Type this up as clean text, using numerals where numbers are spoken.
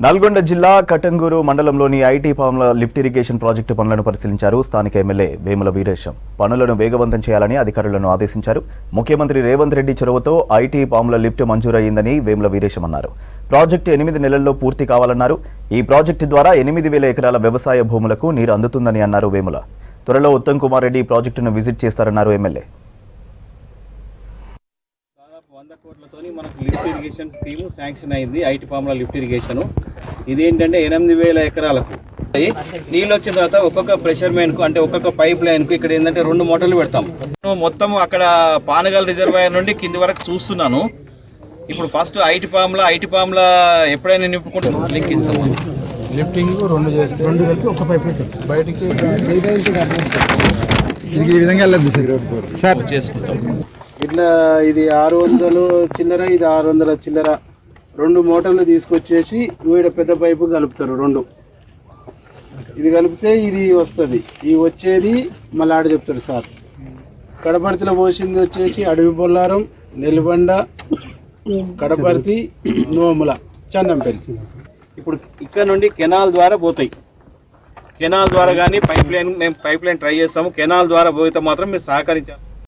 నల్గొండ జిల్లా కటంగూరు మండలంలోని IT Pamula lift irrigation project పనులను పరిశీలించారు స్థానిక ఎమ్మెల్యే వేముల వీరేశం. పనులను వేగవంతం చేయాలని అధికారులను ఆదేశించారు. ముఖ్యమంత్రి రేవంత్ రెడ్డి చొరవతో ఐటీ పాముల లిఫ్ట్ మంజూరయ్యిందని వేముల వీరేశం అన్నారు. ప్రాజెక్టు 8 నెలల్లో పూర్తి కావాలన్నారు. ఈ ప్రాజెక్టు ద్వారా 8,000 ఎకరాల వ్యవసాయ భూములకు నీరు అందుతుందని అన్నారు వేముల. త్వరలో ఉత్తమ్ కుమార్ రెడ్డి ప్రాజెక్టును విజిట్ చేస్తారన్నారు ఎమ్మెల్యే. 100 కోట్లతోని మనకు లిఫ్ట్ ఇరిగేషన్ స్కీమ్ శాంక్షన్ అయింది. ఐటీ పాముల లిఫ్ట్ ఇరిగేషన్ ఇదేంటంటే 8,000 ఎకరాలకు నీళ్ళు వచ్చిన తర్వాత ఒక్కొక్క ప్రెషర్ మెయిన్కు అంటే ఒక్కొక్క పైప్ లైన్కు ఇక్కడ ఏంటంటే 2 మోటార్లు పెడతాం. మొత్తం అక్కడ పానగల్ రిజర్వాయర్ నుండి కింది వరకు చూస్తున్నాను. ఇప్పుడు ఫస్ట్ ఐటీ పాముల ఎప్పుడైనా నింపుకుంటాం లింక్ ఇస్తాం. లిఫ్టింగ్ 2 చేస్తే 2 కలిపి ఒక పైప్ బయటికి ఈ విధంగా వెళ్ళదు సార్ చేసుకుంటాం. ఇట్లా ఇది 600 చిల్లర, ఇది 600 చిల్లర 2 మోటార్లు తీసుకొచ్చేసి వీడ పెద్ద పైపు కలుపుతారు. 2 ఇది కలిపితే ఇది వస్తుంది. ఈ వచ్చేది మళ్ళీ ఆడ చెప్తారు సార్. కడపర్తిలో పోసింది వచ్చేసి అడవి బొల్లారం, నెల్లిబండ, కడపర్తి, నోముల, చందంపల్లి. ఇప్పుడు ఇక్కడ నుండి కెనాల్ ద్వారా పోతాయి. కెనాల్ ద్వారా కానీ మేము పైప్ లైన్ ట్రై చేస్తాము. కెనాల్ ద్వారా పోతే మాత్రం మీరు సహకరించాలి.